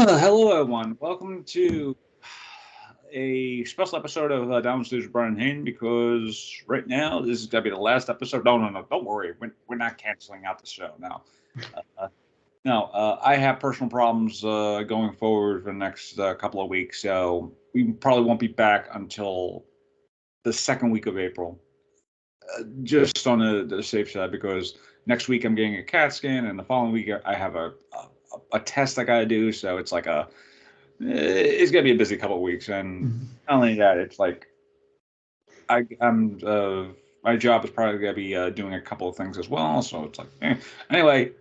Hello, everyone. Welcome to a special episode of Downstage with Bryan and Hayden, because right now this is going to be the last episode. No. Don't worry. We're not canceling out the show now. No, I have personal problems going forward for the next couple of weeks, so we probably won't be back until the second week of April. Just on the safe side, because next week I'm getting a CAT scan, and the following week I have a test I got to do, so it's like it's gonna be a busy couple of weeks, and not only that, it's like I'm my job is probably gonna be doing a couple of things as well, so it's like anyway.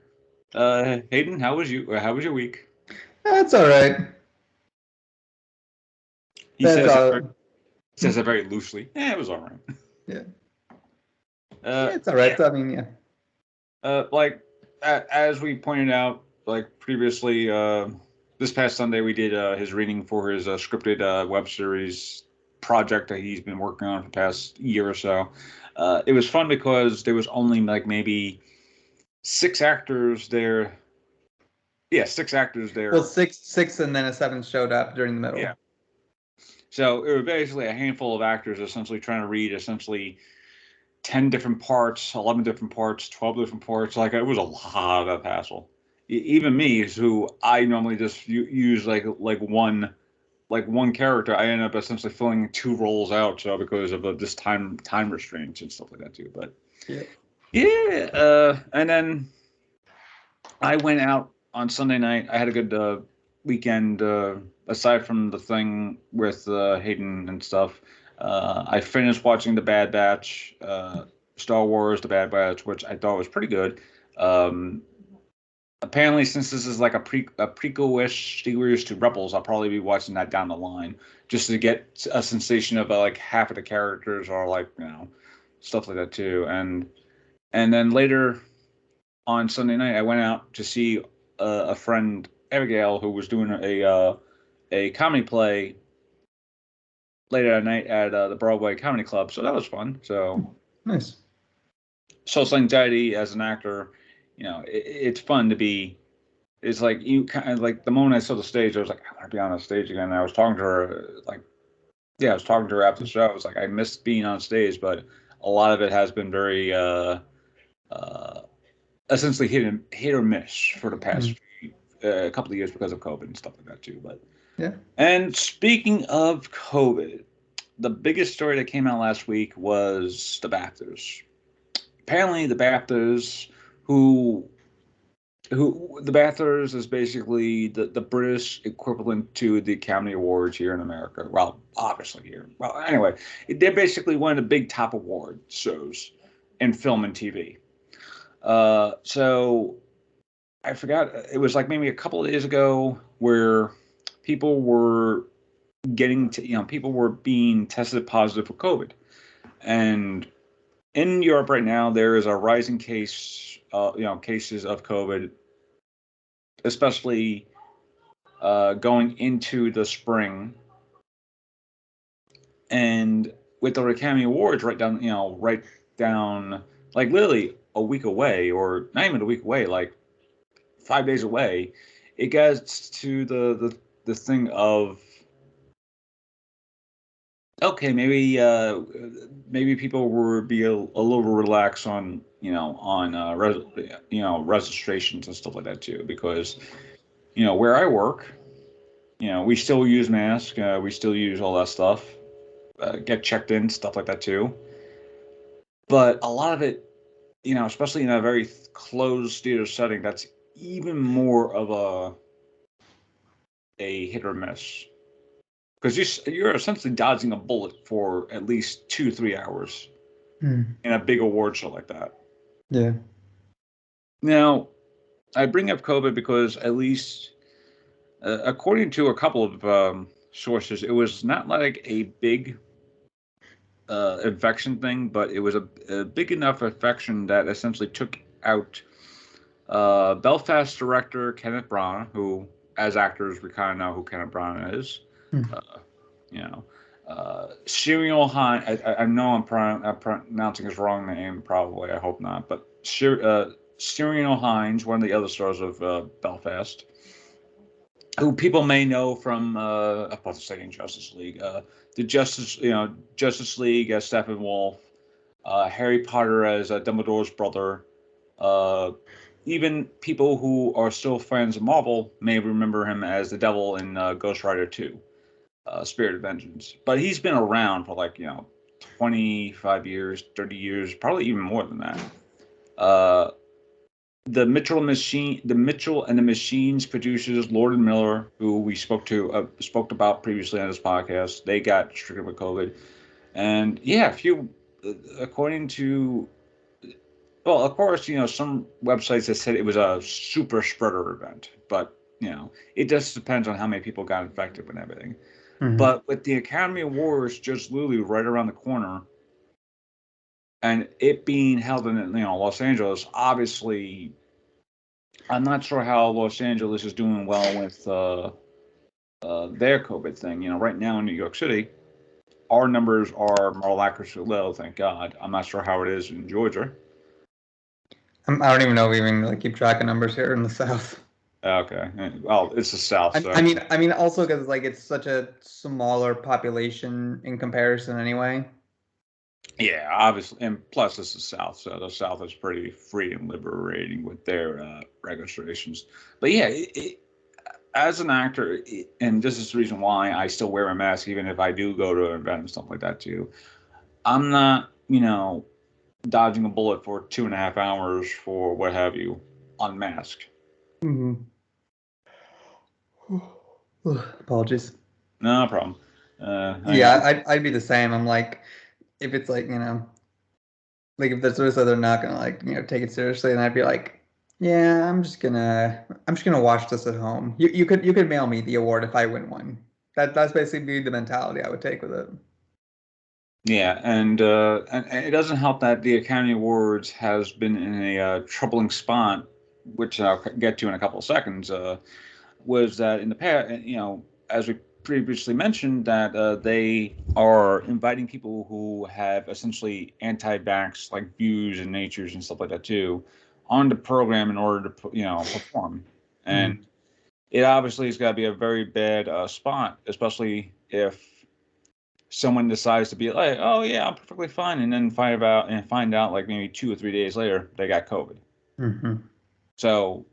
Hayden, how was your week? That's all right. He says it very loosely. It was all right. Yeah. It's all right. Yeah. I mean, yeah. As we pointed out, like previously, this past Sunday we did his reading for his scripted web series project that he's been working on for the past year or so. It was fun because there was only like maybe six actors there. Yeah, six actors there. Well, six, and then a seventh showed up during the middle. Yeah. So it was basically a handful of actors essentially trying to read 10 different parts, 11 different parts, 12 different parts. Like, it was a lot of hassle. Even me, who I normally just use like one character, I end up essentially filling two roles out, so because of this time restraints and stuff like that too. But and then I went out on Sunday night. I had a good weekend. Aside from the thing with Hayden and stuff, I finished watching The Bad Batch, Star Wars: The Bad Batch, which I thought was pretty good. Apparently, since this is like a prequel-ish series to Rebels, I'll probably be watching that down the line just to get a sensation of like half of the characters or like stuff like that too. And then later on Sunday night, I went out to see a friend, Abigail, who was doing a comedy play later at night at the Broadway Comedy Club. So that was fun. So nice. Social anxiety as an actor, it's fun to be. It's like you kind of like the moment I saw the stage, I was like, I want to be on a stage again. And I was talking to her I was talking to her after the show. I was like, I missed being on stage, but a lot of it has been very essentially hit or miss for the past couple of years because of COVID and stuff like that too. But yeah. And speaking of COVID, the biggest story that came out last week was the BAFTAs. Apparently, the BAFTAs, who the BAFTAs is basically the British equivalent to the Academy Awards here in America. Well, obviously here. Well, anyway, they're basically one of the big top award shows in film and TV. So I forgot, it was like maybe a couple of days ago where people were people were being tested positive for COVID. And in Europe right now, there is a rising cases of COVID, especially going into the spring. And with the Academy Awards right down, like literally a week away, or not even a week away, like 5 days away, it gets to the thing of, okay, maybe people will be a little relaxed on registrations and stuff like that too, because where I work, we still use masks, we still use all that stuff, get checked in, stuff like that too. But a lot of it, especially in a very closed theater setting, that's even more of a hit or miss. Because you're essentially dodging a bullet for at least 2-3 hours in a big award show like that. Yeah. Now, I bring up COVID because at least, according to a couple of sources, it was not like a big infection thing, but it was a big enough infection that essentially took out Belfast director Kenneth Branagh, who, as actors, we kind of know who Kenneth Branagh is. Serial Hines, I know I'm pronouncing his wrong name, probably, I hope not, but Serial Hines, one of the other stars of Belfast. who people may know from about the second Justice League, the Justice League as Steppenwolf, Harry Potter as Dumbledore's brother. Even people who are still fans of Marvel may remember him as the Devil in Ghost Rider 2, Spirit of Vengeance. But he's been around for 25 years, 30 years, probably even more than that. The Mitchell and the Machines producers, Lord and Miller, who we spoke about previously on this podcast, they got stricken with COVID, and according to, well, of course, some websites that said it was a super spreader event, but it just depends on how many people got infected and everything. Mm-hmm. But with the Academy Awards just literally right around the corner, and it being held in Los Angeles, obviously, I'm not sure how Los Angeles is doing well with their COVID thing. Right now in New York City, our numbers are miraculously low, thank God. I'm not sure how it is in Georgia. I don't even know if we even keep track of numbers here in the South. Okay, well, it's the South. So. I mean, also because it's such a smaller population in comparison, anyway. Yeah, obviously, and plus it's the South, so the South is pretty free and liberating with their registrations. But yeah, as an actor, and this is the reason why I still wear a mask even if I do go to an event and stuff like that too. I'm not, dodging a bullet for 2.5 hours for what have you, unmasked. Mm-hmm. Apologies. No problem. I'd be the same. I'm if it's if there's sort of they're not gonna take it seriously, and I'd be yeah, I'm just gonna watch this at home. You could mail me the award if I win one. That's basically the mentality I would take with it. Yeah, and it doesn't help that the Academy Awards has been in a troubling spot, which I'll get to in a couple of seconds. Was that in the past, as we previously mentioned, that they are inviting people who have essentially anti-vax views and natures and stuff like that too, on the program in order to perform, and it obviously has got to be a very bad spot, especially if someone decides to be like, oh yeah, I'm perfectly fine, and then find out maybe 2 or 3 days later they got COVID. Mm-hmm. So,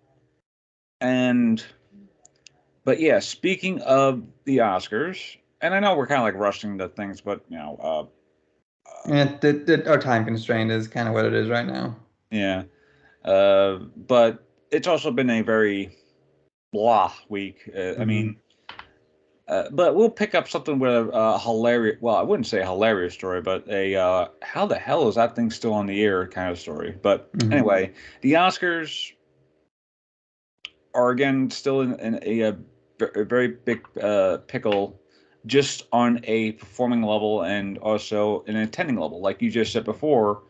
but yeah, speaking of the Oscars, and I know we're kind of rushing the things, but our time constraint is kind of what it is right now. Yeah, but it's also been a very blah week. I mean. But we'll pick up something with a hilarious, well, I wouldn't say a hilarious story, but a how the hell is that thing still on the air kind of story. But anyway, the Oscars are again still in a very big pickle, just on a performing level and also an attending level. Like you just said before,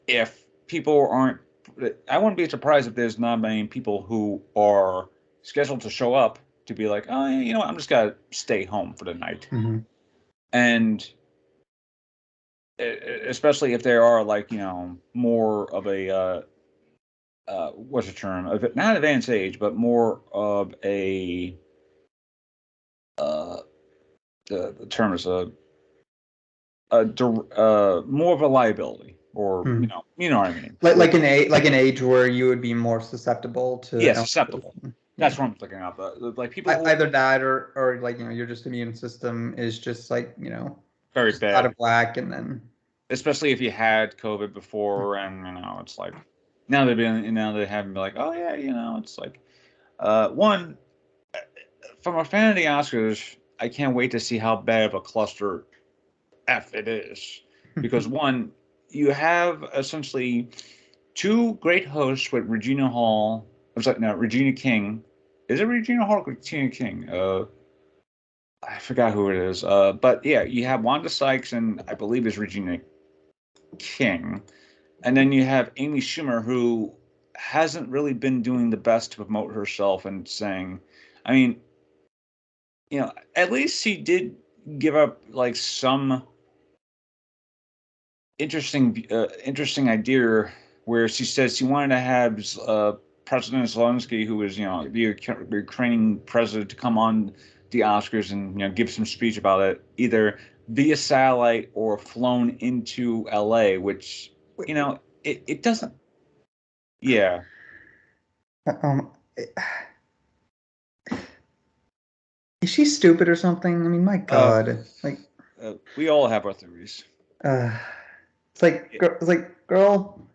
if people aren't, I wouldn't be surprised if there's not many people who are scheduled to show up to be like, oh, I'm just gonna stay home for the night. And especially if there are more of a what's the term, not advanced age, but more of a the term is more of a liability, or you know what I mean, like an age where you would be more susceptible to. Yeah, susceptible. That's what I'm thinking of. People either that or your just immune system is just very bad, out of whack, and then especially if you had COVID before, and it's now they haven't been oh yeah, it's one, from a fan of the Oscars, I can't wait to see how bad of a cluster F it is, because one, you have essentially two great hosts with Regina Hall. Regina King. Is it Regina Hall or Regina King? I forgot who it is. But yeah, you have Wanda Sykes and I believe is Regina King. And then you have Amy Schumer, who hasn't really been doing the best to promote herself and saying, I mean, at least she did give up some interesting idea where she says she wanted to have President Zelensky, who is, the Ukrainian president, to come on the Oscars and, give some speech about it, either via satellite or flown into LA, which, it doesn't. Yeah. Is she stupid or something? I mean, my God, we all have our theories. It's like, girl,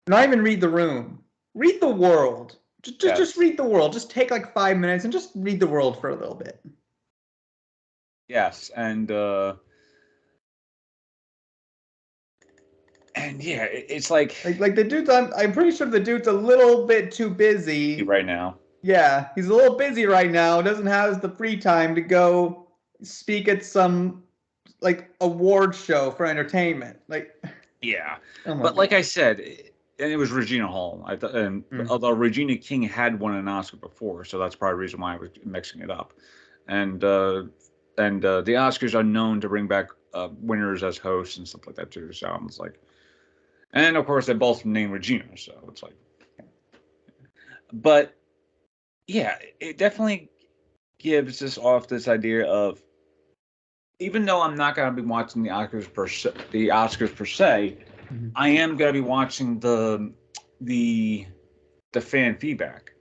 not even read the room. Read the world. Just read the world. Just take like 5 minutes and just read the world for a little bit. Yes, and yeah, it's like the dude's. I'm pretty sure the dude's a little bit too busy right now. Yeah, he's a little busy right now. Doesn't have the free time to go speak at some award show for entertainment. Yeah, oh but God. like I said, and it was Regina Hall. Although Regina King had won an Oscar before, so that's probably the reason why I was mixing it up. And the Oscars are known to bring back winners as hosts and stuff like that too. So I was like, and of course they both named Regina, so it's like, but yeah, it definitely gives us off this idea of, even though I'm not going to be watching the Oscars per se, mm-hmm. I am going to be watching the fan feedback,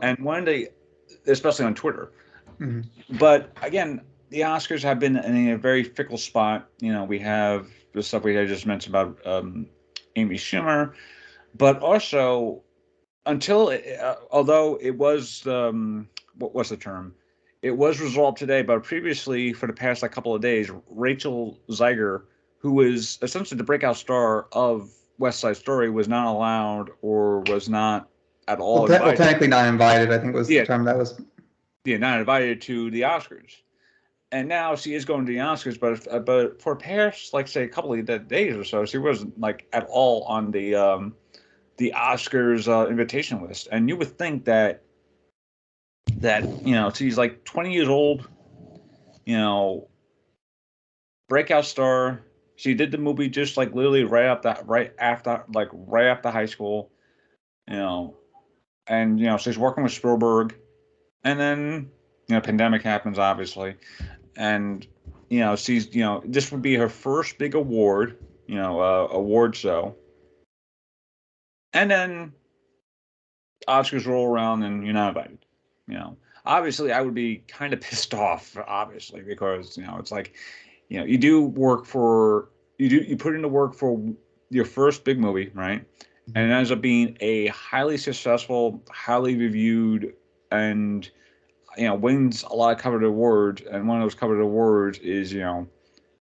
and especially on Twitter. Mm-hmm. But again, the Oscars have been in a very fickle spot. We have the stuff I just mentioned about Amy Schumer, but also although it was what was the term? It was resolved today, but previously, for the past couple of days, Rachel Zegler, who was essentially the breakout star of West Side Story, was not allowed or was not at all invited. Well, technically not invited, I think was the term that was. Yeah, not invited to the Oscars. And now she is going to the Oscars, but for past, say, a couple of days or so, she wasn't, at all on the Oscars invitation list. And you would think that she's 20 years old, breakout star. She did the movie just literally right after high school, and she's working with Spielberg, and then pandemic happens, obviously, and she's this would be her first big award show, and then Oscars roll around and you're not invited. Obviously I would be kind of pissed off, obviously, because it's like, you put in the work for your first big movie, right? And it ends up being a highly successful, highly reviewed, and wins a lot of coveted awards. And one of those coveted awards is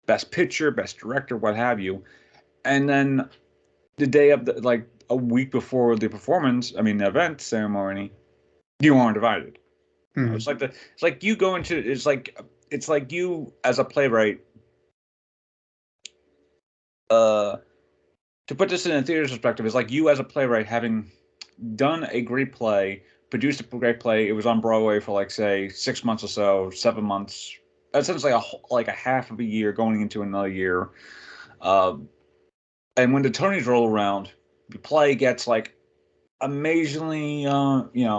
best picture, best director, what have you. And then the day of a week before the the event ceremony, you aren't invited. Mm-hmm. It's like you go into it's like you as a playwright. To put this in a theater's perspective, it's like you as a playwright having done a great play, produced a great play. It was on Broadway for say 6 months or so, 7 months, essentially a half of a year going into another year. And when the Tonys roll around, the play gets amazingly,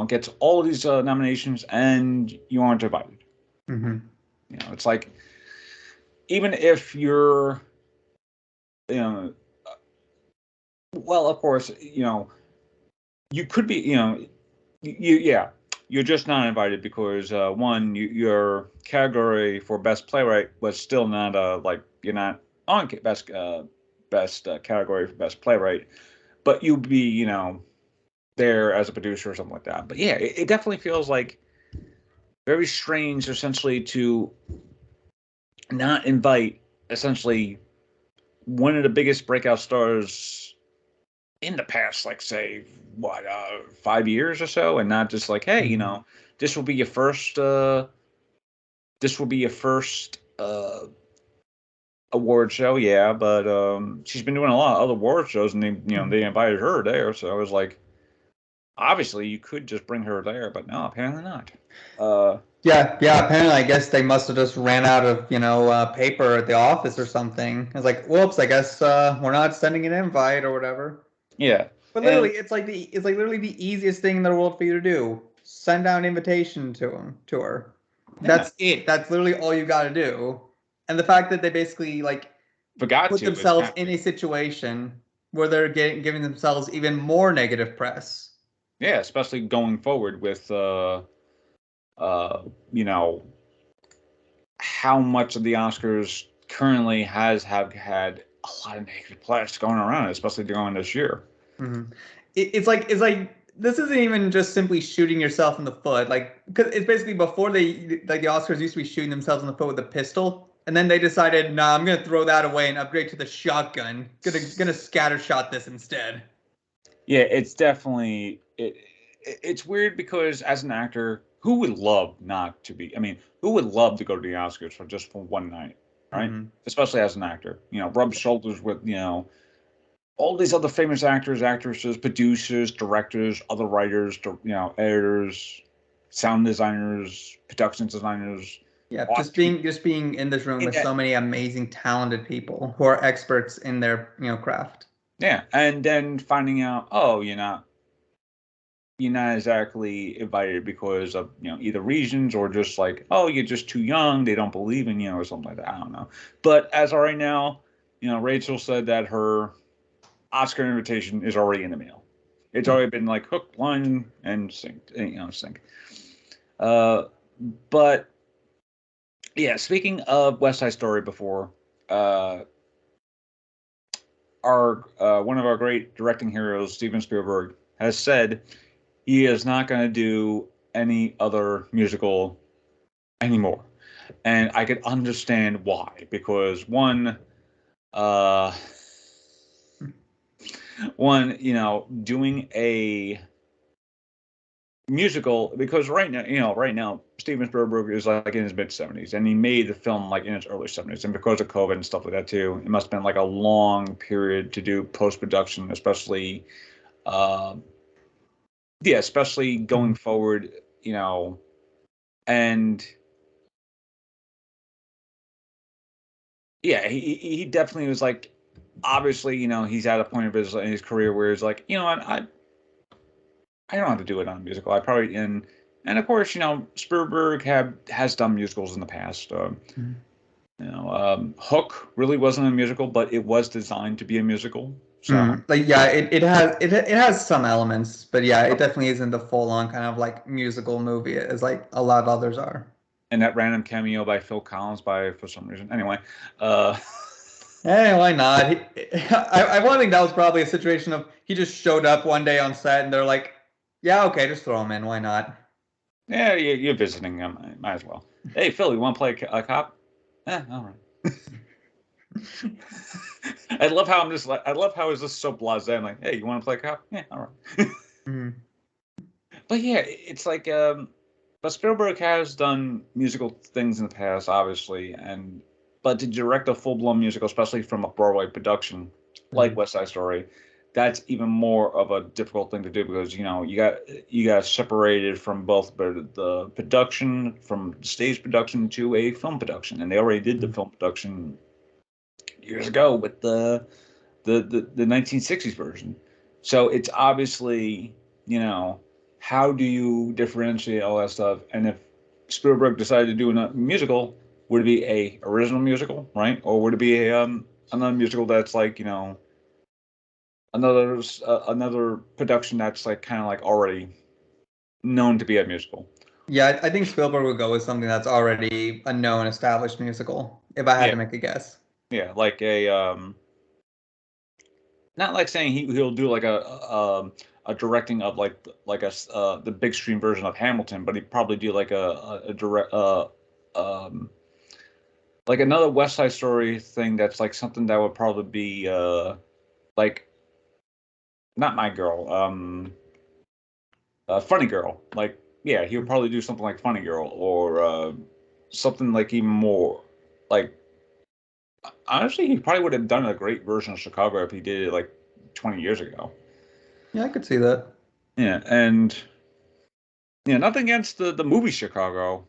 gets all of these nominations, and you aren't invited. Mm-hmm. It's like, even if you're, well, of course, you could be, you're just not invited because one, your category for best playwright was still not you're not on best category for best playwright, but you'd be there as a producer or something like that. But yeah, it definitely feels very strange, essentially, to not invite essentially one of the biggest breakout stars in the past, say 5 years or so, and not just hey, this will be your first award show. Yeah, but she's been doing a lot of other award shows, and they invited her there, so I was like, obviously you could just bring her there, but no, apparently not. Yeah. Apparently, I guess they must have just ran out of paper at the office or something. I was like, whoops, I guess we're not sending an invite or whatever. Yeah, But literally, it's like literally the easiest thing in the world for you to do. Send out an invitation to her. That's it. That's literally all you got to do. And the fact that they basically like put themselves in a situation where they're giving themselves even more negative press. Yeah, especially going forward with you know, how much of the Oscars currently have had a lot of negative press going around, especially during this year. Mm-hmm. It's like this isn't even just simply shooting yourself in the foot, like because it's basically before the Oscars used to be shooting themselves in the foot with a pistol, and then they decided, nah, I'm gonna throw that away and upgrade to the shotgun. Gonna scatter shot this instead. Yeah, it's definitely it's weird because as an actor, who would love not to be? I mean, who would love to go to the Oscars for one night, right? Mm-hmm. Especially as an actor, rub shoulders with all these other famous actors, actresses, producers, directors, other writers, editors, sound designers, production designers. Yeah, just being in this room with so many amazing, talented people who are experts in their craft. Yeah, and then finding out, oh, you're not exactly invited because of either reasons or just like, oh, you're just too young, they don't believe in you or something like that. I don't know. But as of right now, Rachel said that her Oscar invitation is already in the mail. It's already been like hook, line, and sync. But yeah, speaking of West Side Story before, our one of our great directing heroes, Steven Spielberg, has said he is not going to do any other musical anymore. And I could understand why, because one, doing a musical, because right now Steven Spielberg is like in his mid-70s, and he made the film like in his early 70s, and because of COVID and stuff like that too, it must have been like a long period to do post-production, especially especially going forward, and yeah, he definitely was like, obviously, he's at a point of his career where he's like, I don't have to do it on a musical. I probably and of course, Spielberg has done musicals in the past. Hook really wasn't a musical, but it was designed to be a musical. So it has some elements, but yeah, it definitely isn't the full on kind of like musical movie as like a lot of others are. And that random cameo by Phil Collins for some reason. Anyway, hey, why not? I want to think that was probably a situation of he just showed up one day on set and they're like, yeah, okay, just throw him in. Why not? Yeah, you're visiting him. Might as well. Hey, Phil, you want to play a cop? All right. I love how it's just so blasé. I'm like, hey, you want to play a cop? Yeah, all right. But yeah, it's like, but Spielberg has done musical things in the past, obviously, but to direct a full-blown musical, especially from a Broadway production like West Side Story, that's even more of a difficult thing to do because you got separated from both the production, from stage production to a film production, and they already did the film production years ago with the 1960s version. So it's obviously, how do you differentiate all that stuff? And if Spielberg decided to do a musical, would it be a original musical, right? Or would it be another musical that's like, another production that's like kind of like already known to be a musical? Yeah, I think Spielberg would go with something that's already a known, established musical, if I had to make a guess. Yeah, like not like saying he'll do like a directing of like the big screen version of Hamilton, but he'd probably do like a direct like another West Side Story thing that's like something that would probably be like not My Girl, Funny Girl. Like yeah, he would probably do something like Funny Girl or something like even more like. Honestly, he probably would have done a great version of Chicago if he did it like 20 years ago. Yeah, I could see that. Yeah, and nothing against the movie Chicago.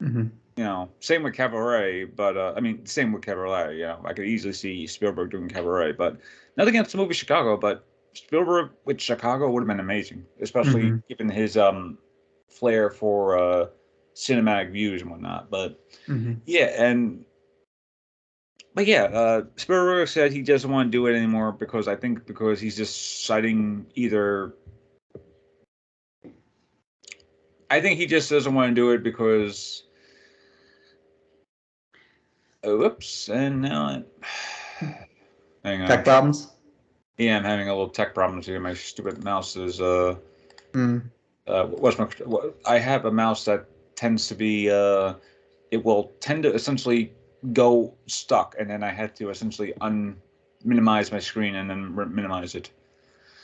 Same with Cabaret, but I mean, same with Cabaret. I could easily see Spielberg doing Cabaret, but nothing against the movie Chicago. But Spielberg with Chicago would have been amazing, especially Mm-hmm. given his flair for cinematic views and whatnot. But Mm-hmm. yeah, Spielberg said he doesn't want to do it anymore because he's just citing either. I think he just doesn't want to do it because. Whoops! And now, hang Tech on. problems. Yeah, I'm having a little tech problems here. My stupid mouse is Mm. I have a mouse that tends to be it will tend to essentially go stuck, and then I had to essentially minimize my screen and then minimize it.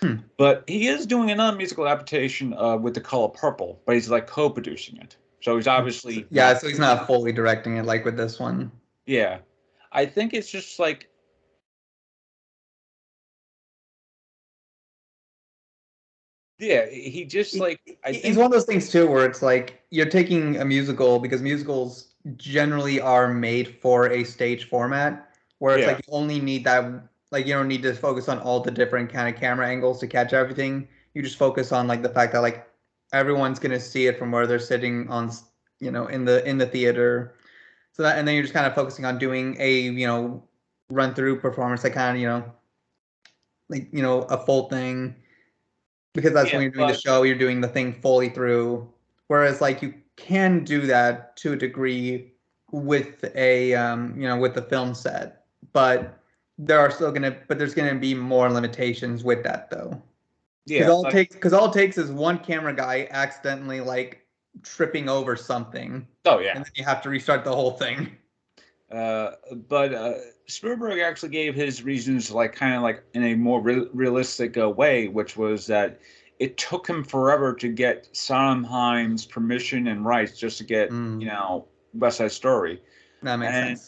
Hmm. But he is doing another musical adaptation with The Color Purple, but he's like co-producing it. So he's obviously Yeah, not. so he's not fully directing it like with this one. Yeah, I think it's just like. Yeah, he just like I He's think. one of those things too, where it's like you're taking a musical because musicals generally are made for a stage format, where it's Yeah, like you only need that, like you don't need to focus on all the different kind of camera angles to catch everything. You just focus on like the fact that like everyone's gonna see it from where they're sitting on, in the theater. So that, and then you're just kind of focusing on doing a, run through performance that kind of, like, a full thing, because that's yeah, when you're doing the but show, you're doing the thing fully through. Whereas like you can do that to a degree with with the film set, but there's gonna be more limitations with that though. yeah, but Because all it takes is one camera guy accidentally like tripping over something, oh yeah. and then you have to restart the whole thing. Uh, but Spielberg actually gave his reasons, like kind of like in a more realistic way, which was that it took him forever to get Sondheim's permission and rights just to get, Mm, West Side Story. that makes And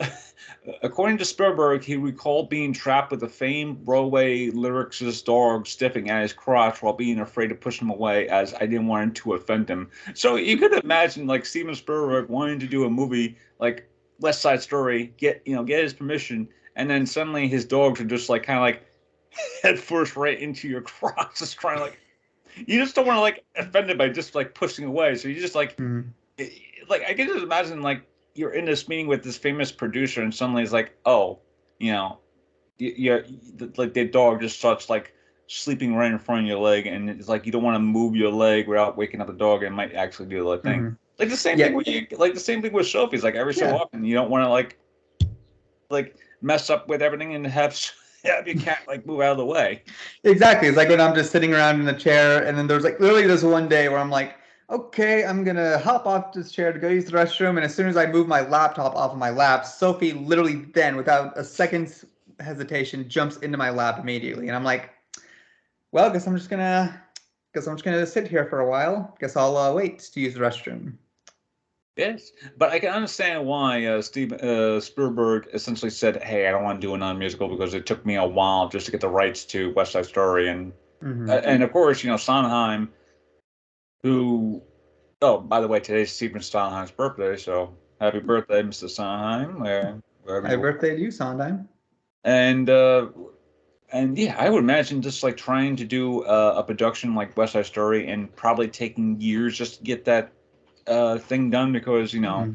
sense. according to Spielberg, he recalled being trapped with a famed Broadway lyricist dog sniffing at his crotch while being afraid to push him away, as I didn't want him to offend him. So you could imagine like Steven Spielberg wanting to do a movie like West Side Story, get his permission, and then suddenly his dogs are just like kind of like head first right into your crotch, just trying to like you just don't want to like offend him by just like pushing away. So you just Mm, like I can just imagine like you're in this meeting with this famous producer, and suddenly it's like, oh, you know, you're like the dog just starts like sleeping right in front of your leg, and it's like you don't want to move your leg without waking up the dog, and it might actually do the thing. mhm. Like the same thing Yeah, with you, like the same thing with Sophie's. Like every so yeah. often, you don't want to like mess up with everything and have your cat like move out of the way. Exactly. It's like when I'm just sitting around in a chair, and then there's like literally this one day where I'm like, okay, I'm gonna hop off this chair to go use the restroom, and as soon as I move my laptop off of my lap, Sophie literally then, without a second's hesitation, jumps into my lap immediately, and I'm like, well, guess I'm just gonna sit here for a while. Guess I'll wait to use the restroom. Yes, but I can understand why Spielberg essentially said, "Hey, I don't want to do a non-musical because it took me a while just to get the rights to West Side Story," Hmm. and of course, Sondheim, who, oh, by the way, today's Stephen Sondheim's birthday, so happy birthday, Mr. Sondheim, wherever Happy you are. birthday to you, Sondheim. And uh, and yeah, I would imagine just like trying to do a production like West Side Story and probably taking years just to get that thing done because Hmm.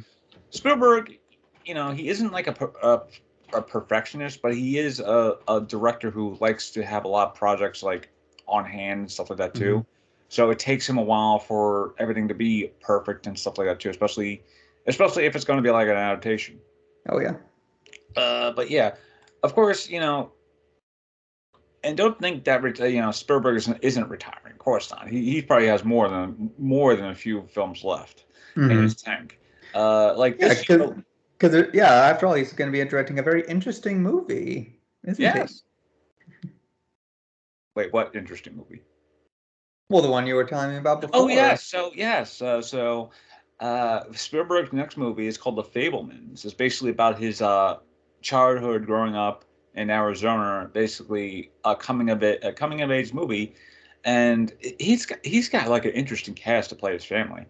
Spielberg, he isn't like a perfectionist, but he is a director who likes to have a lot of projects like on hand and stuff like that Hmm. too. So it takes him a while for everything to be perfect and stuff like that too, especially if it's going to be like an adaptation. Oh yeah. But yeah, of course, and don't think that Spielberg isn't retiring. Of course not. He probably has more than a few films left in his Hmm. tank. Like Yeah, this because show, yeah, after all, he's going to be directing a very interesting movie, isn't he? yes. Wait, what interesting movie? Well, the one you were telling me about Oh before. yes, Spielberg's next movie is called The Fablemans. It's basically about his childhood growing up in Arizona, basically a coming of age movie, and he's got like an interesting cast to play his family.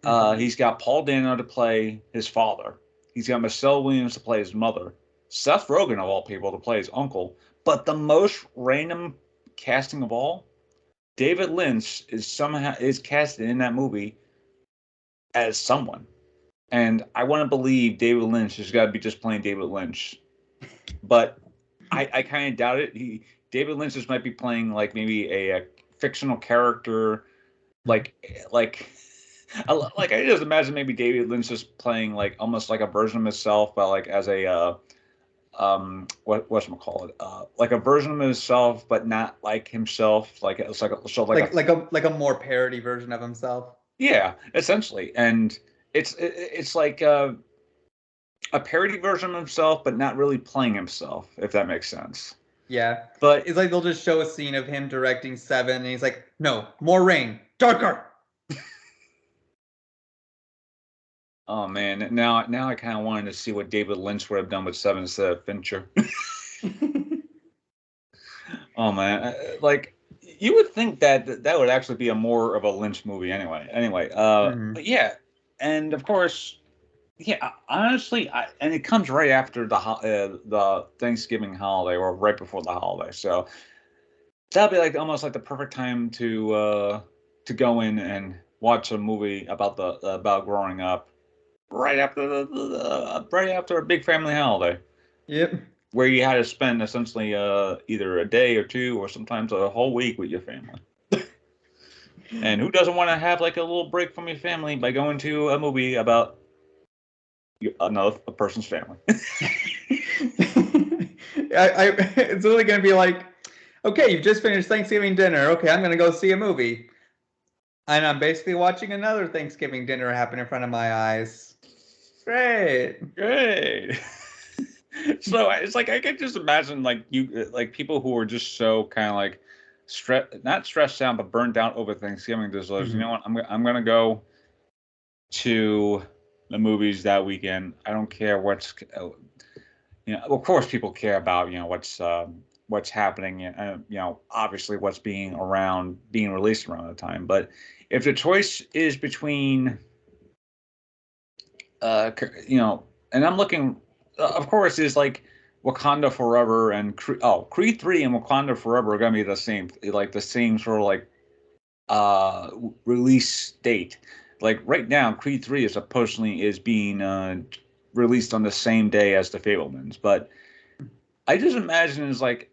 Hmm. He's got Paul Dano to play his father. He's got Michelle Williams to play his mother. Seth Rogen, of all people, to play his uncle. But the most random casting of all, David Lynch is casted in that movie as someone. And I want to believe David Lynch has got to be just playing David Lynch. But I kind of doubt it. David Lynch just might be playing like maybe a fictional character, like I just imagine maybe David Lynch just playing like almost like a version of himself, but like as a whatchamacallit, like a version of himself, but not like himself. Like it's like a more parody version of himself. Yeah, essentially, and it's like a parody version of himself, but not really playing himself, if that makes sense. Yeah, but it's like they'll just show a scene of him directing Seven, and he's like, "No, more rain, darker." Oh man, now I kind of wanted to see what David Lynch would have done with Seven instead of Fincher. Oh man, like you would think that would actually be a more of a Lynch movie anyway. But yeah, and of course, yeah, honestly, and it comes right after the Thanksgiving holiday or right before the holiday, so that'll be like almost like the perfect time to go in and watch a movie about growing up. Right after right after a big family holiday. Yep. Where you had to spend essentially either a day or two or sometimes a whole week with your family. And who doesn't want to have like a little break from your family by going to a movie about a person's family? It's really going to be like, okay, you've just finished Thanksgiving dinner. Okay, I'm going to go see a movie. And I'm basically watching another Thanksgiving dinner happen in front of my eyes. Great. So it's like I can just imagine like people who are just so kind of like not stressed out but burned out over Thanksgiving. Just you know what, I'm gonna go to the movies that weekend. I don't care what's of course people care about what's happening. Obviously what's being released around the time. But if the choice is between and I'm looking, of course, is like Wakanda Forever and Creed 3 and Wakanda Forever are gonna be the same sort of like release date. Like right now, Creed 3 is being released on the same day as The Fabelmans, but I just imagine it's like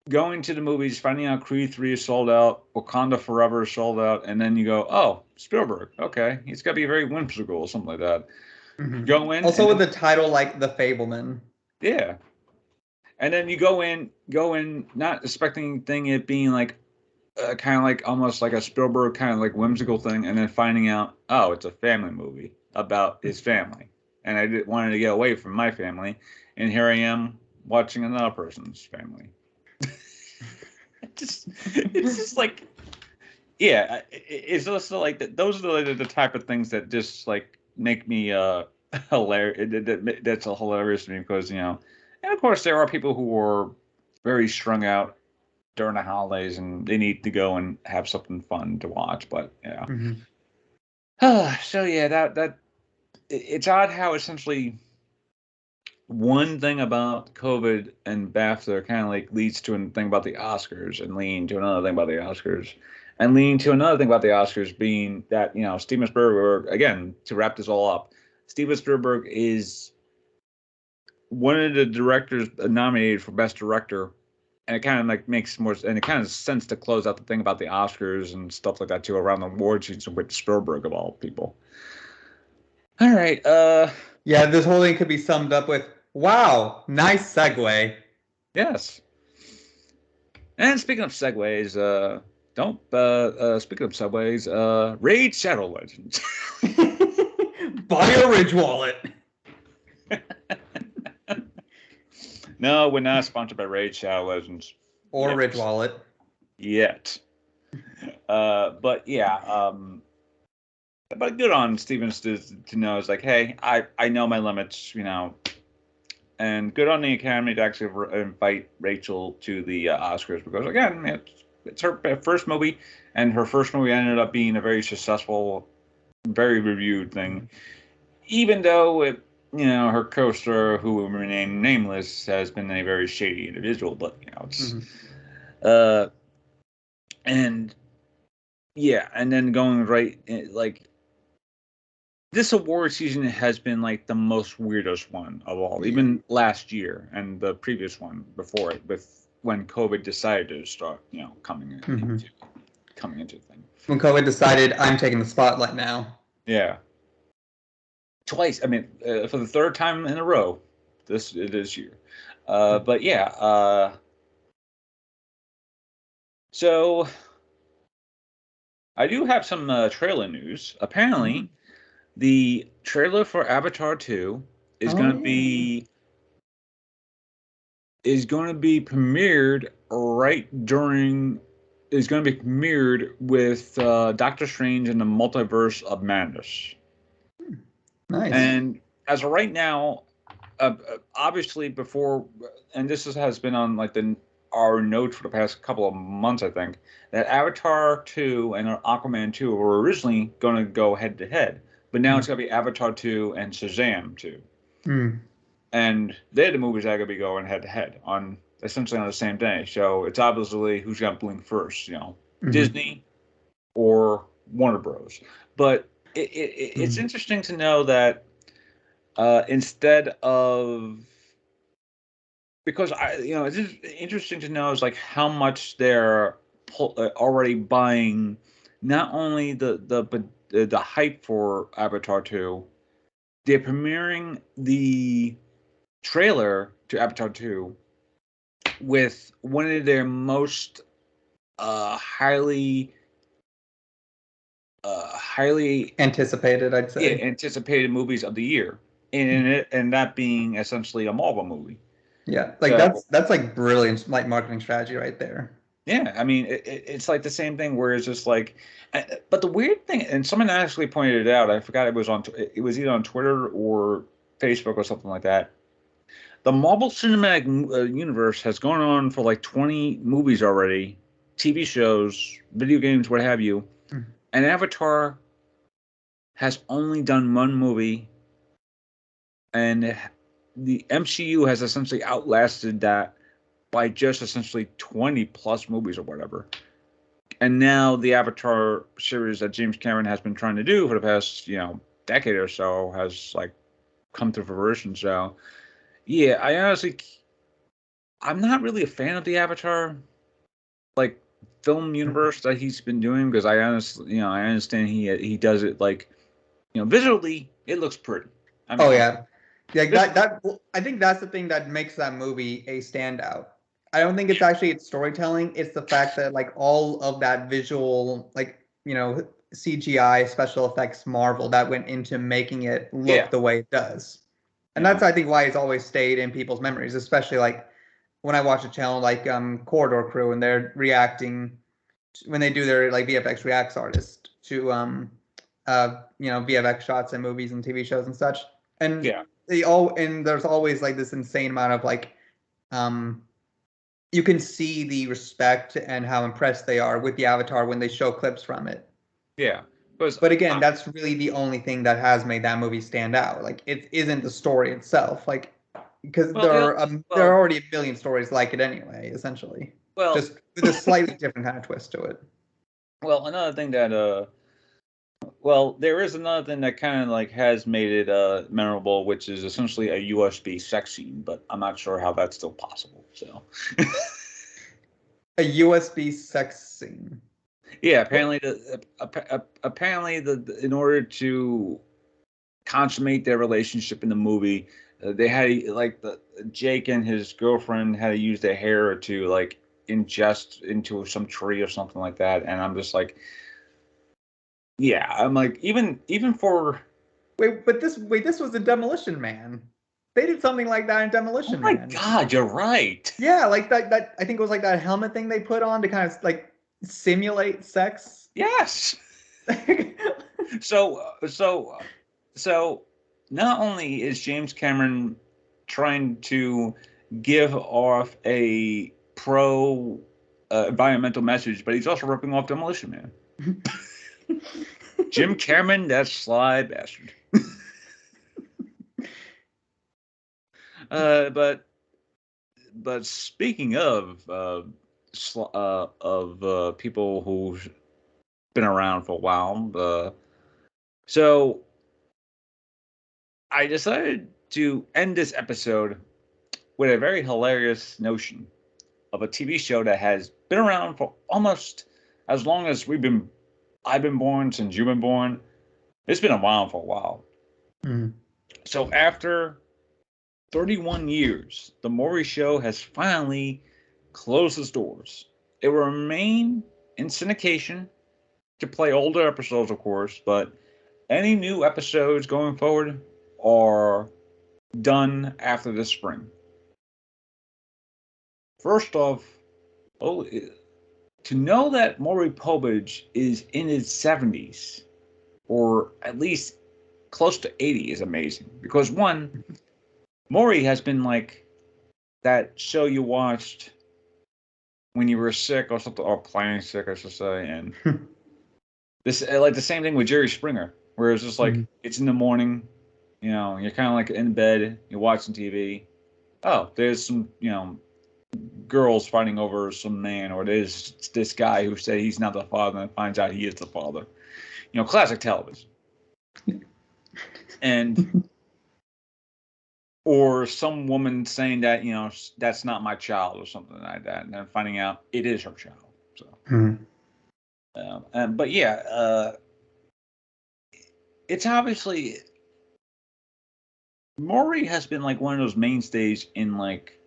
going to the movies, finding out Creed 3 is sold out, Wakanda Forever is sold out, and then you go, oh, Spielberg, okay, he's got to be very whimsical or something like that. Go in. Also with the title like The Fabelman. Yeah. And then you go in not expecting it being like kind of like almost like a Spielberg kind of like whimsical thing, and then finding out, oh, it's a family movie about his family. And I wanted to get away from my family, and here I am watching another person's family. It's just like, yeah, it's also like those are the type of things that just like make me hilarious. That's hilarious to me because and of course there are people who are very strung out during the holidays and they need to go and have something fun to watch. But yeah, so yeah, that it's odd how essentially one thing about COVID and BAFTA kind of like leads to a thing about the Oscars and leading to another thing about the Oscars and leading to another thing about the Oscars being that, Steven Spielberg, again, to wrap this all up, Steven Spielberg is one of the directors nominated for Best Director. And it kind of like makes more, and it kind of sense to close out the thing about the Oscars and stuff like that too around the award season with Spielberg of all people. All right. Yeah, this whole thing could be summed up with, wow, nice segue. Yes. And speaking of segues, speaking of subways, Raid Shadow Legends. Buy a Ridge Wallet. No, we're not sponsored by Raid Shadow Legends. Or yet. Ridge Wallet. Yet. But yeah, but good on Stevens to know it's like, hey, I know my limits, and good on the Academy to actually invite Rachel to the Oscars because again, it's her first movie, and her first movie ended up being a very successful, very reviewed thing, even though her co-star, who will remain nameless, has been a very shady individual, but it's And yeah, and then going right like this award season has been like the most weirdest one of all, even last year and the previous one before it, with when COVID decided to start, coming into the thing. When COVID decided, I'm taking the spotlight now. Yeah. Twice. I mean, for the third time in a row this year. But yeah. So I do have some trailer news. Apparently, the trailer for Avatar 2 is going to be premiered with Doctor Strange and the Multiverse of Madness. Nice. And as of right now, obviously before, and this has been on like our notes for the past couple of months, I think, that Avatar 2 and Aquaman 2 were originally going to go head to head, but now it's going to be Avatar 2 and Shazam 2. And they're the movies that are going to be going head to head on essentially on the same day. So it's obviously who's going to blink first, Disney or Warner Bros. But it's interesting to know that instead of, because it's just interesting to know is like how much they're already buying, not only the hype for Avatar 2, they're premiering the trailer to Avatar 2 with one of their most highly anticipated, I'd say. Yeah, anticipated movies of the year, and that being essentially a Marvel movie. Yeah, like that's like brilliant, like marketing strategy right there. Yeah, I mean it's like the same thing where it's just like, but the weird thing, and someone actually pointed it out. I forgot it was either on Twitter or Facebook or something like that. The Marvel Cinematic Universe has gone on for like 20 movies already, TV shows, video games, what have you, and Avatar has only done one movie, and the MCU has essentially outlasted that by just essentially 20 plus movies or whatever. And now the Avatar series that James Cameron has been trying to do for the past, decade or so has like come to fruition. So yeah, I'm not really a fan of the Avatar like film universe that he's been doing, because I understand he does it like, visually it looks pretty. I mean, that I think that's the thing that makes that movie a standout. I don't think it's actually its storytelling. It's the fact that like all of that visual, like, CGI special effects Marvel that went into making it look the way it does. And that's, I think, why it's always stayed in people's memories, especially like when I watch a channel like Corridor Crew, and they're reacting when they do their like VFX reacts artist to VFX shots in movies and TV shows and such. And there's always like this insane amount of like you can see the respect and how impressed they are with the Avatar when they show clips from it. Yeah. But again, that's really the only thing that has made that movie stand out. Like, it isn't the story itself, like, because there are already a billion stories like it anyway, essentially. Well, just with a slightly different kind of twist to it. Well, another thing that there is another thing that kind of like has made it memorable, which is essentially a USB sex scene, but I'm not sure how that's still possible. So a USB sex scene. Yeah, apparently in order to consummate their relationship in the movie, they had like Jake and his girlfriend had to use their hair to like ingest into some tree or something like that, and I'm just like, yeah, I'm like, even for this was a Demolition Man. They did something like that in Demolition Man. Oh my God, you're right. Yeah, like that I think it was like that helmet thing they put on to kind of like simulate sex. Yes. So not only is James Cameron trying to give off a pro environmental message, but he's also ripping off Demolition Man. Jim Cameron, that sly bastard. But speaking of of people who've been around for a while. So I decided to end this episode with a very hilarious notion of a TV show that has been around for almost as long as I've been born, since you've been born. It's been around for a while. Mm. So after 31 years, the Maury Show has finally closed its doors. It will remain in syndication to play older episodes, of course, but any new episodes going forward are done after the spring. First off, to know that Maury Povich is in his 70s, or at least close to 80, is amazing. Because one, Maury has been like that show you watched when you were sick or something, or playing sick, I should say. And this, like the same thing with Jerry Springer, where it's just like, it's in the morning, you know, you're kind of like in bed, you're watching TV. Oh, there's some, you know, girls fighting over some man, or there's this guy who said he's not the father and finds out he is the father. You know, classic television. And or some woman saying that, you know, that's not my child or something like that, and then finding out it is her child. So, but yeah, it's obviously Maury has been like one of those mainstays in like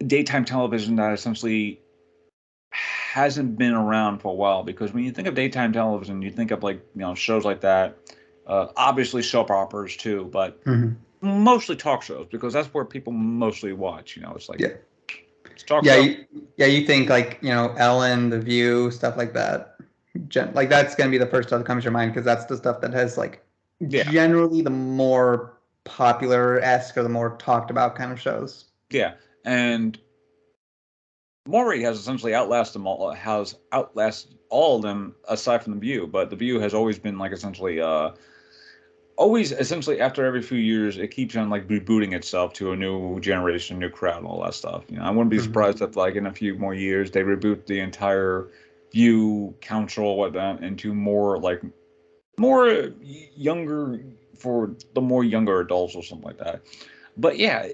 daytime television that essentially hasn't been around for a while, because when you think of daytime television, you think of like, you know, shows like that, obviously soap operas too, but mostly talk shows, because that's where people mostly watch. You know, it's like it's talk show. You think like, you know, Ellen, The View, stuff like that. Like that's gonna be the first stuff that comes to your mind, because that's the stuff that has like generally the more popular-esque or the more talked about kind of shows. Yeah, and Maury has essentially outlasted them all. Has outlasted all of them aside from The View, but The View has always been like essentially, always essentially after every few years, it keeps on like rebooting itself to a new generation, new crowd, and all that stuff. You know, I wouldn't be surprised if like in a few more years they reboot the entire View council, whatnot, into more younger, for the more younger adults or something like that. But yeah,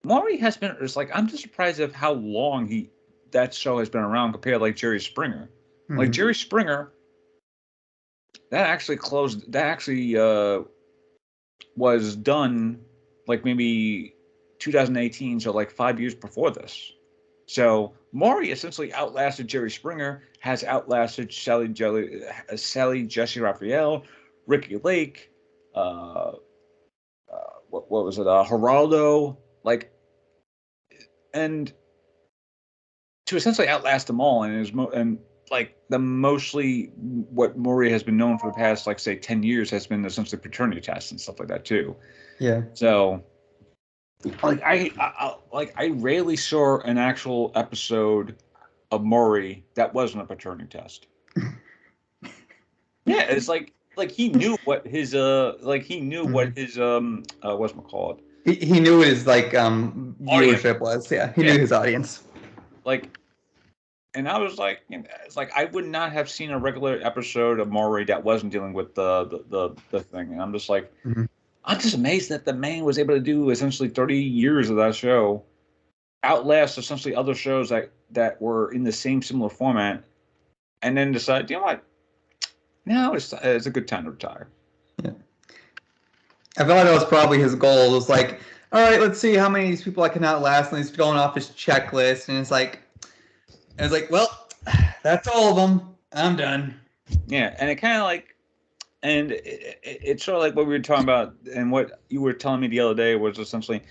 Maury has been. It's like I'm just surprised of how long that show has been around compared to like Jerry Springer. Like Jerry Springer, that actually closed. That actually was done like maybe 2018, so like 5 years before this. So Maury essentially outlasted Jerry Springer, has outlasted Sally Jesse Raphael, Ricky Lake, what was it, Geraldo, like, and to essentially outlast them all, and like the mostly what Maury has been known for the past, like, say 10 years has been essentially paternity tests and stuff like that too. Yeah. So like I rarely saw an actual episode of Maury that wasn't a paternity test. Yeah, it's like he knew what his whatchamacallit. He knew his like viewership was. Yeah, he knew his audience. Like, and I was like, you know, it's like I would not have seen a regular episode of Maury that wasn't dealing with the thing, and I'm just like, I'm just amazed that the man was able to do essentially 30 years of that show, outlast essentially other shows that were in the same similar format, and then decide, you know what, now it's a good time to retire. Yeah, I feel like that was probably his goal. It was like, all right, let's see how many of these people I can outlast, and he's going off his checklist, and it's like, well, that's all of them. I'm done. Yeah, and it kind of like, and it's sort of like what we were talking about, and what you were telling me the other day was essentially,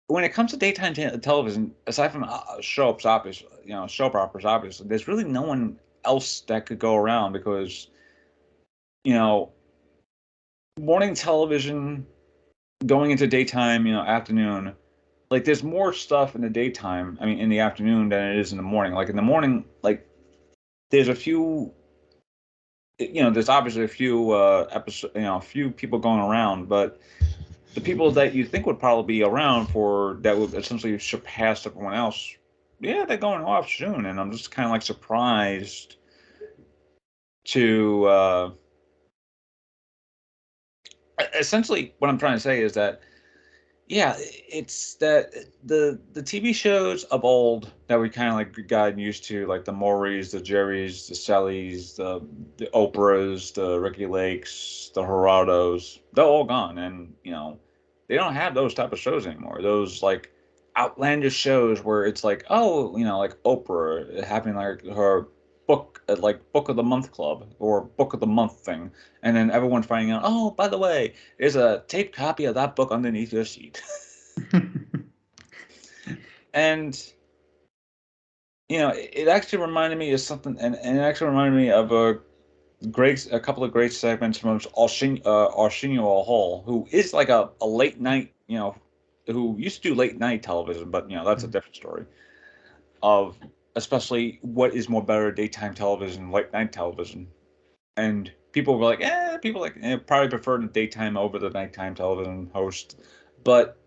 when it comes to daytime television, aside from soap operas, obviously, there's really no one else that could go around, because, you know, morning television going into daytime, you know, afternoon, like there's more stuff in the daytime, I mean, in the afternoon than it is in the morning. Like in the morning, like there's a few, you know, there's obviously a few episodes, you know, a few people going around, but the people that you think would probably be around for that would essentially surpass everyone else, yeah, they're going off soon, and I'm just kind of like surprised to essentially what I'm trying to say is that yeah, it's that the TV shows of old that we kind of like gotten used to, like the Maurys, the Jerrys, the Sallys, the Oprahs, the Ricky Lakes, the Geraldos, they're all gone, and they don't have those type of shows anymore. Those like outlandish shows where it's like, oh, like Oprah having like her book, like book of the month club or book of the month thing, and then everyone finding out, oh, by the way, there's a taped copy of that book underneath your seat. And it actually reminded me of something, and it actually reminded me of a couple of great segments from Arsenio Hall, who is like a late night, who used to do late night television, but that's a different story. Of especially what is more better, daytime television, late night television, and people were like, probably prefer the daytime over the nighttime television host, but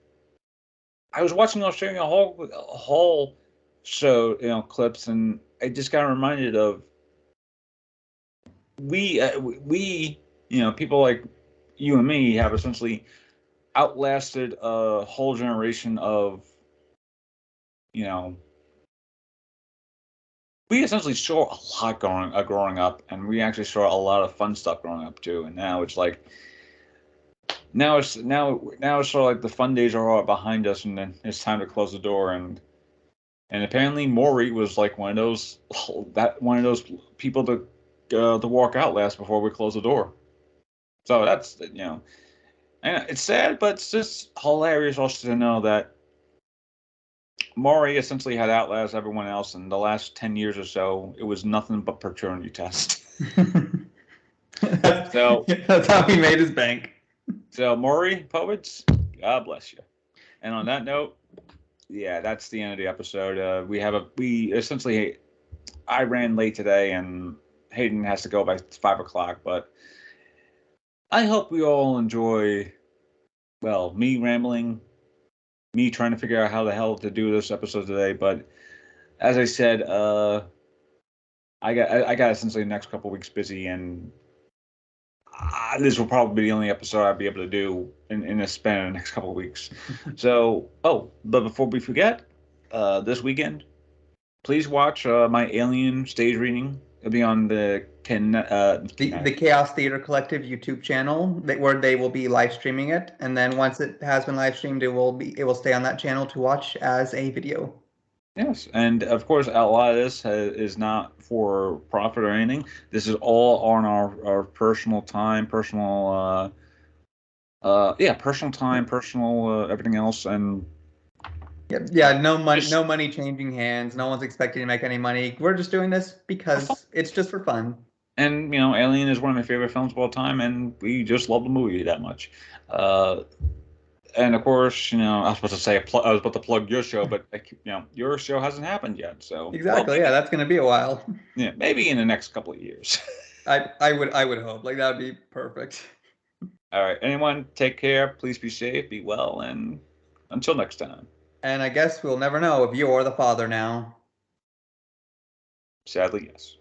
I was watching Australia Hall show, clips, and I just got reminded of we, people like you and me have essentially outlasted a whole generation of, we essentially saw a lot growing up, and we actually saw a lot of fun stuff growing up too. And now it's like, now it's sort of like the fun days are all behind us, and then it's time to close the door. And apparently Maury was like one of those people to walk out last before we close the door. So that's and it's sad, but it's just hilarious also to know that Maury essentially had outlasted everyone else, and the last 10 years or so, it was nothing but paternity test. So that's how he made his bank. So Maury, poets, God bless you. And on that note, yeah, that's the end of the episode. We essentially, I ran late today, and Hayden has to go by 5:00. But I hope we all enjoy. Well, me rambling, me trying to figure out how the hell to do this episode today. But as I said, I got essentially the next couple weeks busy, and this will probably be the only episode I'll be able to do in a span of the next couple of weeks. So, but before we forget, this weekend, please watch my Alien stage reading. It'll be on the Chaos Theater Collective YouTube channel, where they will be live streaming it, and then once it has been live streamed, it will stay on that channel to watch as a video. Yes, and of course, a lot of this is not for profit or anything. This is all on our personal time, personal everything else, and no money changing hands. No one's expecting to make any money. We're just doing this because it's just for fun. And Alien is one of my favorite films of all time, and we just love the movie that much. And of course, I was about to plug your show, but your show hasn't happened yet. So exactly, that's going to be a while. Yeah, maybe in the next couple of years. I would hope like that would be perfect. All right, anyone, take care. Please be safe, be well, and until next time. And I guess we'll never know if you're the father now. Sadly, yes.